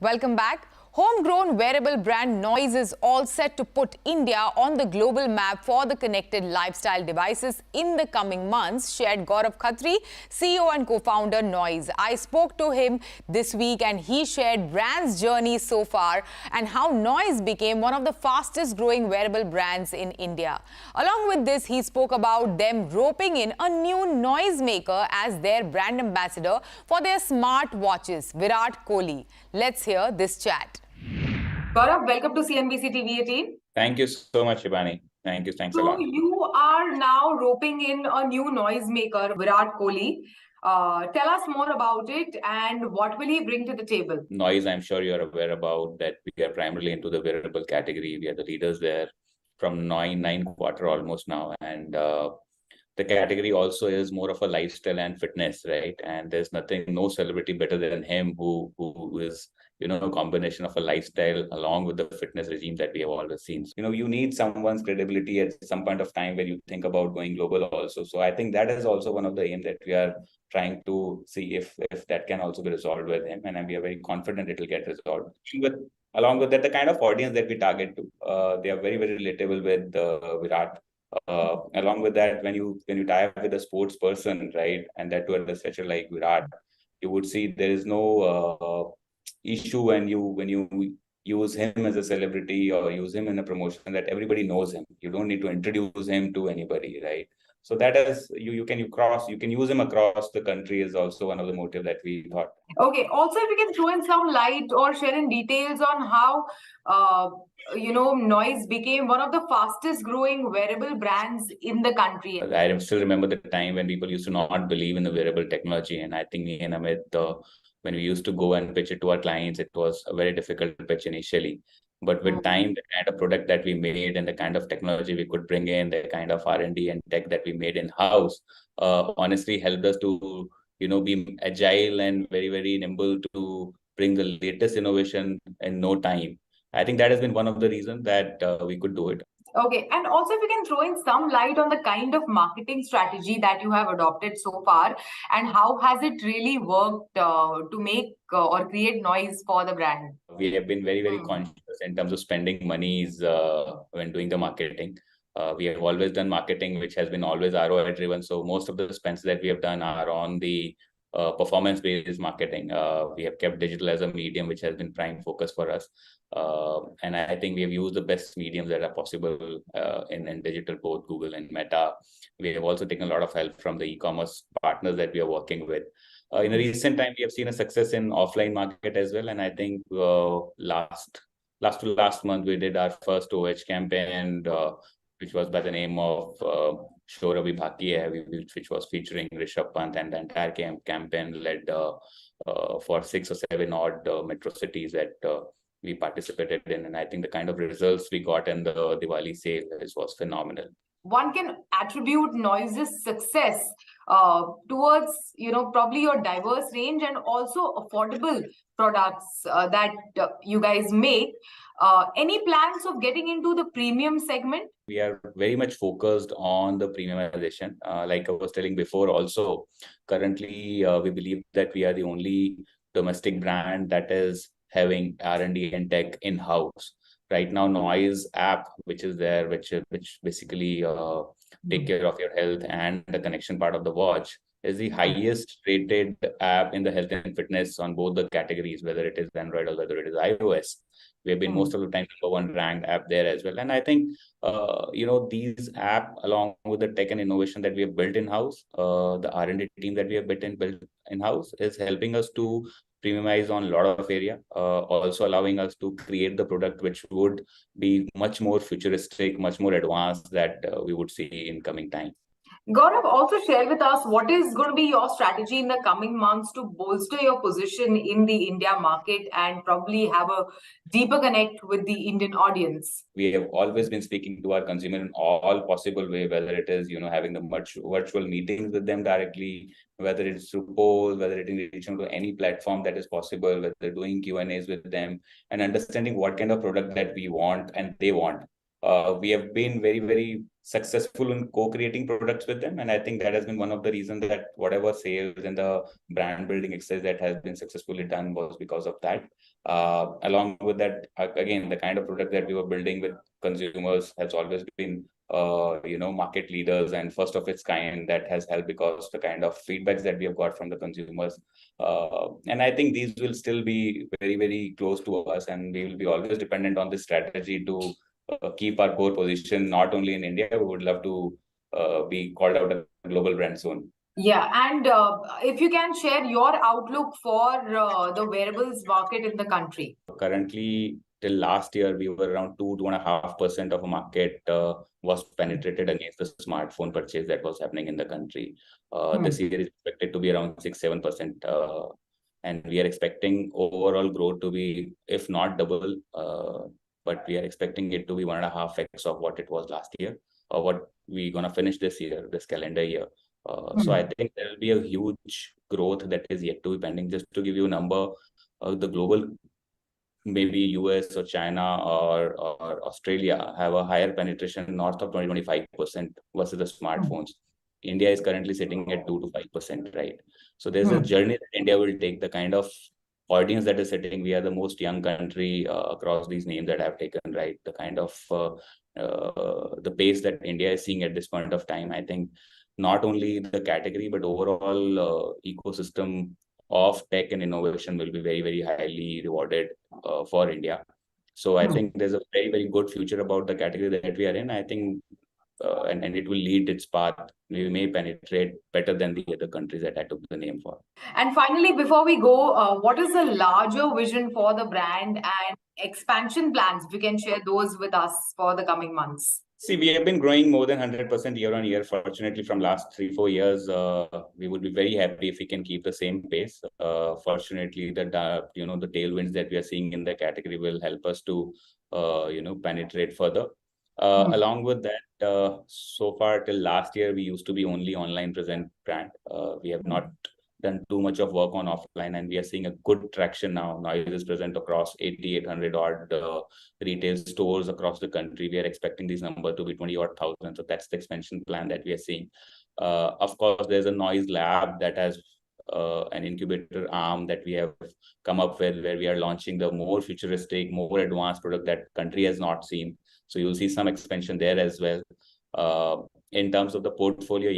Welcome back. Homegrown wearable brand Noise is all set to put India on the global map for the connected lifestyle devices in the coming months, shared Gaurav Khatri, CEO and co-founder Noise. I spoke to him this week and he shared brand's journey so far and how Noise became one of the fastest growing wearable brands in India. Along with this, he spoke about them roping in a new noise maker as their brand ambassador for their smart watches, Virat Kohli. Let's hear this chat. Gaurav, welcome to CNBC TV18. Thank you so much, Shibani. Thanks a lot. So you are now roping in a new noisemaker, Virat Kohli. Tell us more about it and what will he bring to the table? Noise, I'm sure you're aware about that we are primarily into the wearable category. We are the leaders there from nine quarter almost now. And the category also is more of a lifestyle and fitness, right? And there's no celebrity better than him who is, a combination of a lifestyle along with the fitness regime that we have always seen. So, you need someone's credibility at some point of time when you think about going global also. So I think that is also one of the aim that we are trying to see if that can also be resolved with him. And we are very confident it will get resolved. Along with that, the kind of audience that we target to, they are very, very relatable with Virat. Along with that, when you tie up with a sports person, right, and that to a stretcher like Virat, you would see there is no issue when you use him as a celebrity or use him in a promotion that everybody knows him. You don't need to introduce him to anybody, right? So that is you can use him across the country is also one of the motive that we thought. Okay. Also, if you can throw in some light or share in details on how Noise became one of the fastest growing wearable brands in the country. I still remember the time when people used to not believe in the wearable technology, and I think me and Amit, when we used to go and pitch it to our clients, it was a very difficult pitch initially. But with time, the kind of product that we made and the kind of technology we could bring in, the kind of R&D and tech that we made in-house, honestly helped us to, be agile and very, very nimble to bring the latest innovation in no time. I think that has been one of the reasons that we could do it. Okay. And also, if you can throw in some light on the kind of marketing strategy that you have adopted so far and how has it really worked to make or create noise for the brand? We have been very, very conscious in terms of spending monies when doing the marketing. We have always done marketing, which has been always ROI driven. So most of the spends that we have done are on the performance-based marketing. We have kept digital as a medium, which has been prime focus for us. And I think we have used the best mediums that are possible in digital, both Google and Meta. We have also taken a lot of help from the e-commerce partners that we are working with. In a recent time, we have seen a success in offline market as well. And I think last month, we did our first OH campaign, which was by the name of Shor Abhi Baki Hai, which was featuring Rishabh Pant, and the entire campaign led for 6 or 7 odd metro cities that we participated in. And I think the kind of results we got in the Diwali sale was phenomenal. One can attribute Noise's success towards, probably your diverse range and also affordable products that you guys make. Any plans of getting into the premium segment? We are very much focused on the premiumization. Like I was telling before also, currently we believe that we are the only domestic brand that is having R&D and tech in-house. Right now, Noise app, which is there, which basically take care of your health and the connection part of the watch, is the highest rated app in the health and fitness on both the categories, whether it is Android or whether it is iOS. We have been most of the time #1 ranked app there as well. And I think, these app, along with the tech and innovation that we have built in-house, the R&D team that we have built in-house is helping us to premiumize on a lot of area, also allowing us to create the product which would be much more futuristic, much more advanced that we would see in coming time. Gaurav, also share with us what is going to be your strategy in the coming months to bolster your position in the India market and probably have a deeper connect with the Indian audience. We have always been speaking to our consumer in all possible way, whether it is, having the virtual meetings with them directly, whether it's through polls, whether it is reaching to any platform that is possible, whether doing Q&As with them and understanding what kind of product that we want and they want. we have been very, very successful in co-creating products with them. And I think that has been one of the reasons that whatever sales and the brand building exercise that has been successfully done was because of that. Along with that, again, the kind of product that we were building with consumers has always been market leaders and first of its kind. That has helped because the kind of feedbacks that we have got from the consumers. And I think these will still be very, very close to us, and we will be always dependent on this strategy to keep our core position, not only in India. We would love to be called out a global brand soon. Yeah, and if you can share your outlook for the wearables market in the country. Currently, till last year, we were around 2.5% of a market was penetrated against the smartphone purchase that was happening in the country. This year is expected to be around 6-7%. And we are expecting overall growth to be, if not double, but we are expecting it to be 1.5x of what it was last year, or what we're going to finish this year, this calendar year. So I think there will be a huge growth that is yet to be pending. Just to give you a number, the global, maybe US or China or Australia, have a higher penetration north of 20-25% versus the smartphones. India is currently sitting at 2 to 5%, right? So there's a journey that India will take. The kind of audience that is sitting, we are the most young country across these names that I've taken, right? The kind of the pace that India is seeing at this point of time, I think not only the category, but overall ecosystem of tech and innovation will be very, very highly rewarded for India. So I think there's a very, very good future about the category that we are in. I think and it will lead its path. We may penetrate better than the other countries that I took the name for. And finally, before we go, what is the larger vision for the brand and expansion plans? If you can share those with us for the coming months. See, we have been growing more than 100% year on year. Fortunately, from last 3-4 years, we would be very happy if we can keep the same pace. Fortunately, the tailwinds that we are seeing in the category will help us to penetrate further. Along with that, so far till last year, we used to be only online present brand. We have not done too much of work on offline, and we are seeing a good traction now. Now it is present across 8,800 odd retail stores across the country. We are expecting this number to be 20 odd thousand. So that's the expansion plan that we are seeing. Of course, there's a noise lab that has an incubator arm that we have come up with, where we are launching the more futuristic, more advanced product that country has not seen. So you'll see some expansion there as well. In terms of the portfolio,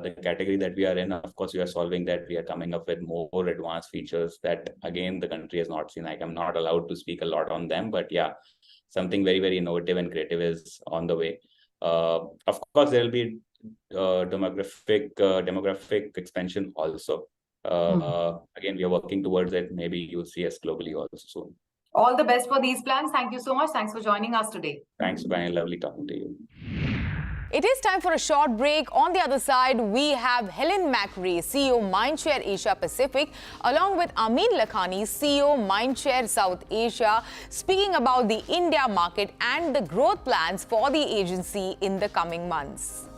the category that we are in, of course, we are solving that. We are coming up with more advanced features that, again, the country has not seen. Like, I'm not allowed to speak a lot on them, but yeah, something very, very innovative and creative is on the way. Of course, there will be demographic expansion also. Again, we are working towards it. Maybe you'll see us globally also soon. All the best for these plans. Thank you so much. Thanks for joining us today. Thanks, Brian. Lovely talking to you. It is time for a short break. On the other side, we have Helen Macri, CEO Mindshare Asia Pacific, along with Amin Lakhani, CEO Mindshare South Asia, speaking about the India market and the growth plans for the agency in the coming months.